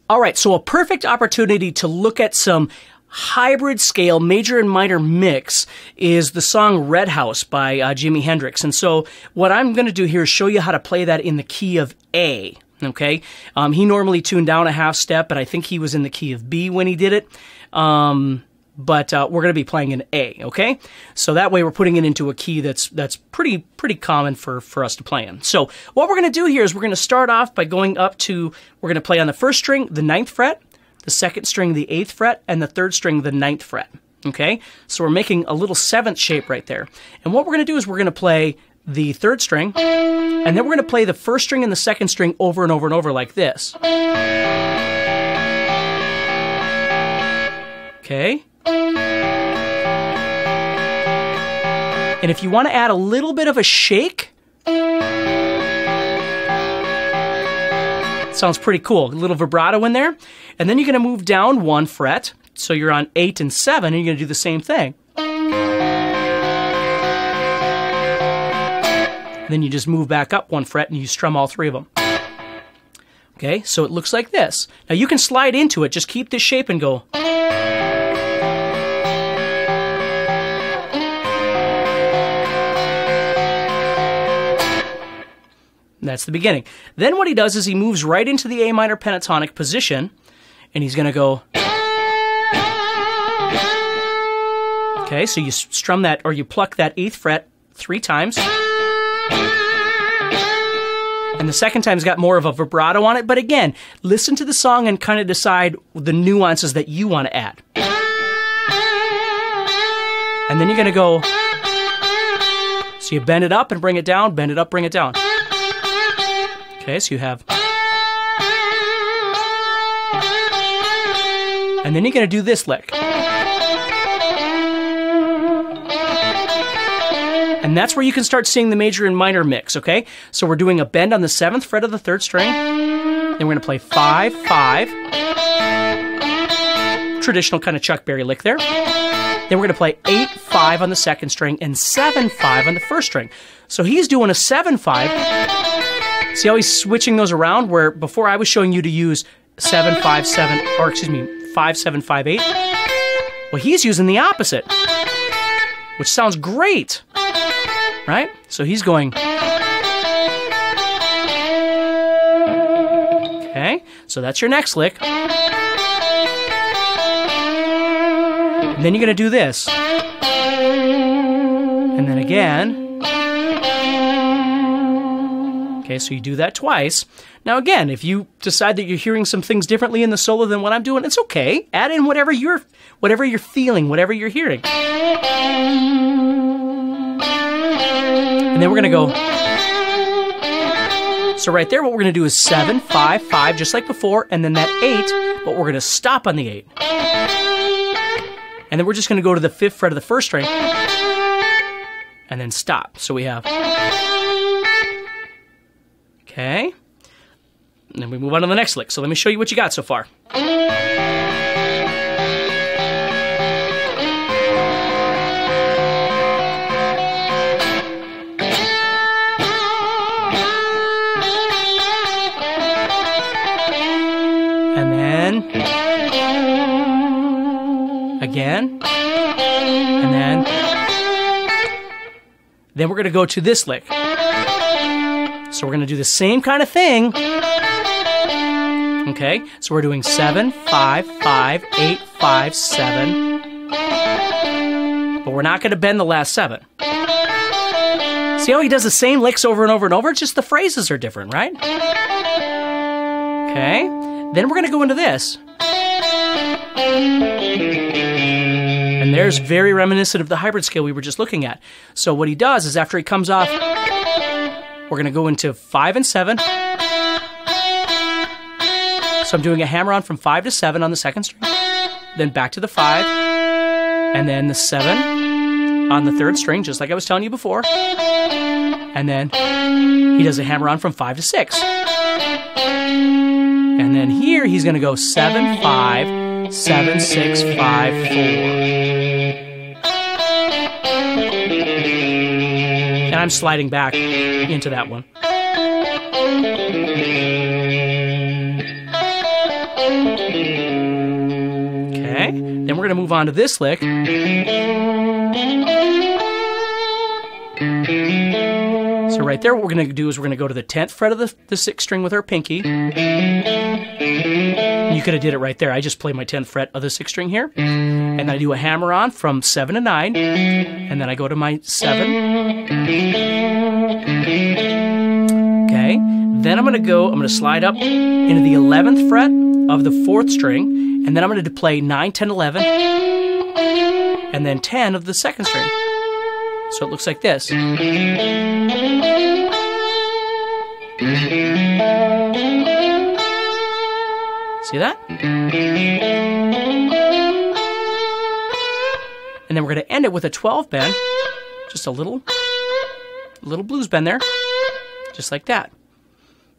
All right, so a perfect opportunity to look at some hybrid scale major and minor mix is the song Red House by Jimi Hendrix. And so what I'm going to do here is show you how to play that in the key of A. Okay, he normally tuned down a half step, but I think he was in the key of B when he did it. But we're going to be playing in A, okay? So that way we're putting it into a key that's pretty common for us to play in. So what we're going to do here is we're going to start off by going up to, we're going to play on the first string, the 9th fret, the second string, the 8th fret, and the third string, the 9th fret, okay? So we're making a little 7th shape right there. And what we're going to do is we're going to play the 3rd string, and then we're going to play the 1st string and the 2nd string over and over and over like this. Okay? And if you want to add a little bit of a shake, sounds pretty cool. A little vibrato in there. And then you're going to move down 1 fret. So you're on 8 and 7, and you're going to do the same thing. And then you just move back up 1 fret, and you strum all 3 of them. Okay, so it looks like this. Now you can slide into it. Just keep this shape and go. That's the beginning. Then what he does is he moves right into the A minor pentatonic position, and he's going to go. Okay, so you strum that, or you pluck that 8th fret 3 times. And the second time's got more of a vibrato on it, but again, listen to the song and kind of decide the nuances that you want to add. And then you're going to go. So you bend it up and bring it down, bend it up, bring it down. Okay, so you have, and then you're going to do this lick. And that's where you can start seeing the major and minor mix, okay? So we're doing a bend on the 7th fret of the 3rd string. Then we're going to play 5, 5. Traditional kind of Chuck Berry lick there. Then we're going to play 8, 5 on the 2nd string and 7, 5 on the 1st string. So he's doing a 7, 5. See how he's switching those around, where before I was showing you to use 7, 5, 7, or excuse me, 5, 7, 5, 8. Well, he's using the opposite, which sounds great, right? So he's going. Okay, so that's your next lick. And then you're going to do this. And then again. Okay, so you do that twice. Now again, if you decide that you're hearing some things differently in the solo than what I'm doing, it's okay. Add in whatever you're feeling, whatever you're hearing. And then we're going to go. So right there, what we're going to do is 7, 5, 5, just like before, and then that 8, but we're going to stop on the 8. And then we're just going to go to the 5th fret of the 1st string, and then stop. So we have. Okay, and then we move on to the next lick. So let me show you what you got so far. And then, again, and then we're going to go to this lick. So we're going to do the same kind of thing. Okay, so we're doing 7, 5, 5, 8, 5, 7. But we're not going to bend the last 7. See how he does the same licks over and over and over? Just the phrases are different, right? Okay, then we're going to go into this. And there's very reminiscent of the hybrid scale we were just looking at. So what he does is after he comes off, we're going to go into 5 and 7. So I'm doing a hammer-on from 5 to 7 on the 2nd string. Then back to the 5. And then the 7 on the 3rd string, just like I was telling you before. And then he does a hammer-on from 5 to 6. And then here he's going to go 7, 5, 7, 6, 5, 4. And I'm sliding back into that one. we're going to move on to this lick. So right there, what we're going to do is we're going to go to the 10th fret of the 6th string with our pinky. You could have did it right there. I just play my 10th fret of the 6th string here. And I do a hammer-on from 7 to 9. And then I go to my 7. Okay. Then I'm going to slide up into the 11th fret of the 4th string. And then I'm going to play 9, 10, 11. And then 10 of the 2nd string. So it looks like this. See that? And then we're going to end it with a 12 bend. Just a little blues bend there. Just like that.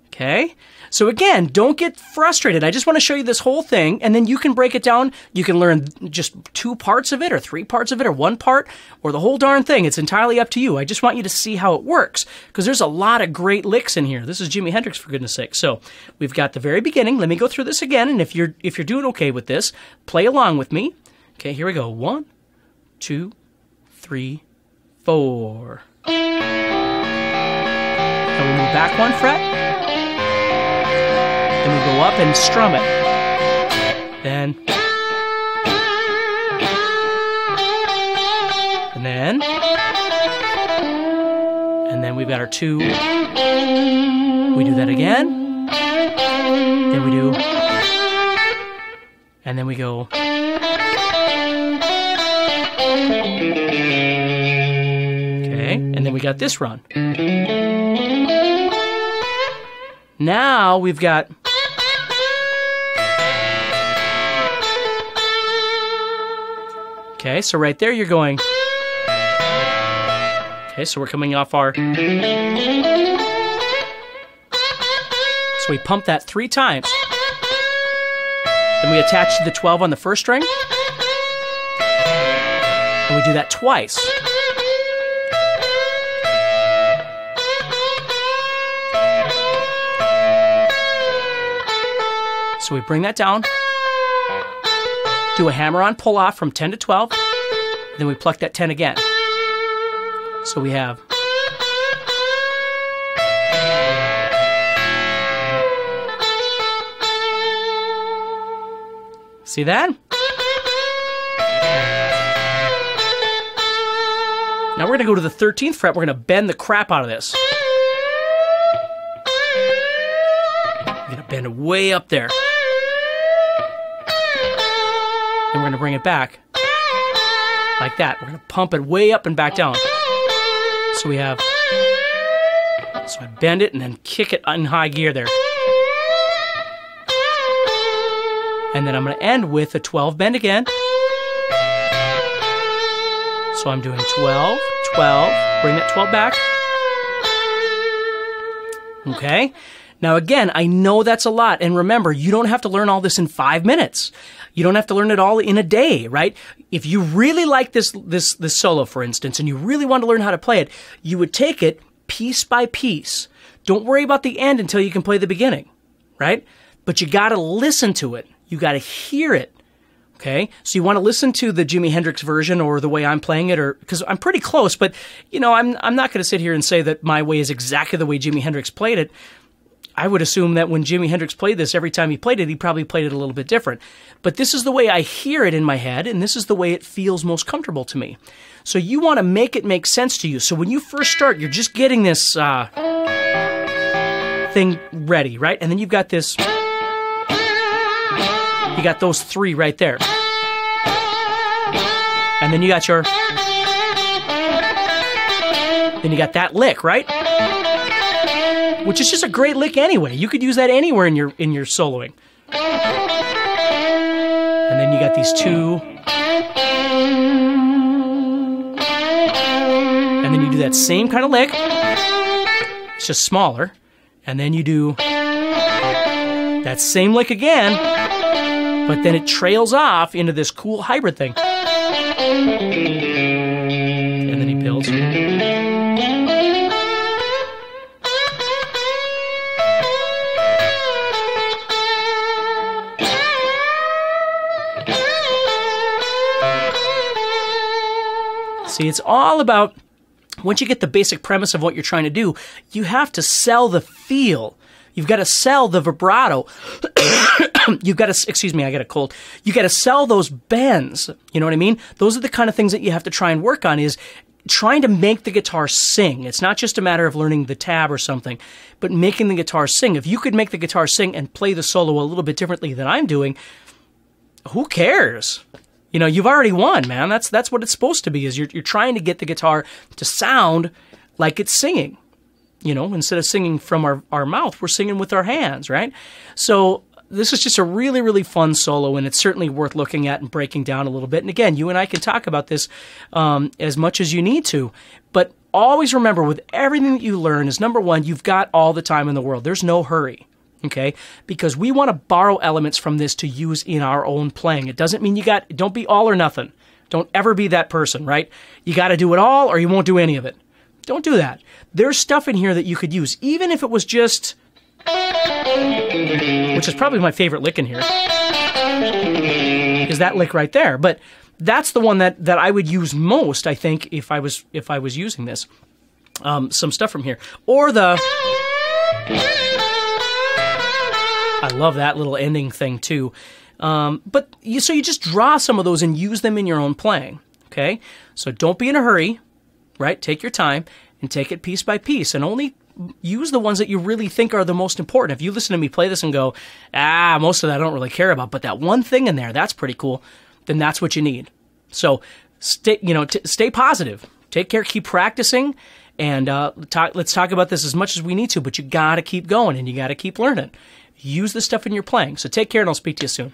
Okay? So again, don't get frustrated. I just want to show you this whole thing, and then you can break it down. You can learn just 2 parts of it, or 3 parts of it, or 1 part, or the whole darn thing. It's entirely up to you. I just want you to see how it works, because there's a lot of great licks in here. This is Jimi Hendrix, for goodness sake. So we've got the very beginning. Let me go through this again, and if you're doing okay with this, play along with me. Okay, here we go. 1, 2, 3, 4. And we move back 1 fret. And we go up and strum it. Then. And then we've got our 2. We do that again. Then we do. And then we go. Okay. And then we got this run. Now we've got. Okay, so right there you're going. Okay, so we're coming off our. So we pump that 3 times. Then we attach to the 12 on the 1st string. And we do that twice. So we bring that down. Do a hammer-on pull-off from 10 to 12. Then we pluck that 10 again. So we have. See that? Now we're going to go to the 13th fret. We're going to bend the crap out of this. We're going to bend it way up there. And we're going to bring it back like that. We're going to pump it way up and back down. So we have, so I bend it and then kick it in high gear there. And then I'm going to end with a 12 bend again. So I'm doing 12, 12, bring that 12 back. Okay. Now again, I know that's a lot, and remember, you don't have to learn all this in 5 minutes. You don't have to learn it all in a day, right? If you really like this solo, for instance, and you really want to learn how to play it, you would take it piece by piece. Don't worry about the end until you can play the beginning, right? But you got to listen to it. You got to hear it. Okay, so you want to listen to the Jimi Hendrix version or the way I'm playing it, or because I'm pretty close, but you know, I'm not going to sit here and say that my way is exactly the way Jimi Hendrix played it. I would assume that when Jimi Hendrix played this, every time he played it, he probably played it a little bit different. But this is the way I hear it in my head, and this is the way it feels most comfortable to me. So you want to make it make sense to you. So when you first start, you're just getting this thing ready, right? And then you've got this. You got those 3 right there. And then you got your. Then you got that lick, right? Which is just a great lick anyway. You could use that anywhere in your soloing. And then you got these 2. And then you do that same kind of lick. It's just smaller. And then you do that same lick again. But then it trails off into this cool hybrid thing. And then he builds. See, it's all about, once you get the basic premise of what you're trying to do, you have to sell the feel. You've got to sell the vibrato. You've got to, excuse me, I got a cold. You got to sell those bends. You know what I mean? Those are the kind of things that you have to try and work on, is trying to make the guitar sing. It's not just a matter of learning the tab or something, but making the guitar sing. If you could make the guitar sing and play the solo a little bit differently than I'm doing, who cares? You know, you've already won, man. That's what it's supposed to be, is you're trying to get the guitar to sound like it's singing. You know, instead of singing from our mouth, we're singing with our hands, right? So this is just a really, really fun solo, and it's certainly worth looking at and breaking down a little bit. And again, you and I can talk about this as much as you need to, but always remember, with everything that you learn, is number one, you've got all the time in the world. There's no hurry, okay? Because we want to borrow elements from this to use in our own playing. It doesn't mean don't be all or nothing. Don't ever be that person, right? You got to do it all or you won't do any of it. Don't do that. There's stuff in here that you could use, even if it was just, which is probably my favorite lick in here, is that lick right there. But that's the one that I would use most, I think, if I was using this. Some stuff from here. Or the, I love that little ending thing too. But so you just draw some of those and use them in your own playing, okay? So don't be in a hurry. Right? Take your time and take it piece by piece, and only use the ones that you really think are the most important. If you listen to me play this and go, most of that I don't really care about, but that one thing in there, that's pretty cool, then that's what you need. So stay positive. Take care, keep practicing, and let's talk about this as much as we need to, but you got to keep going and you got to keep learning. Use the stuff in your playing. So take care, and I'll speak to you soon.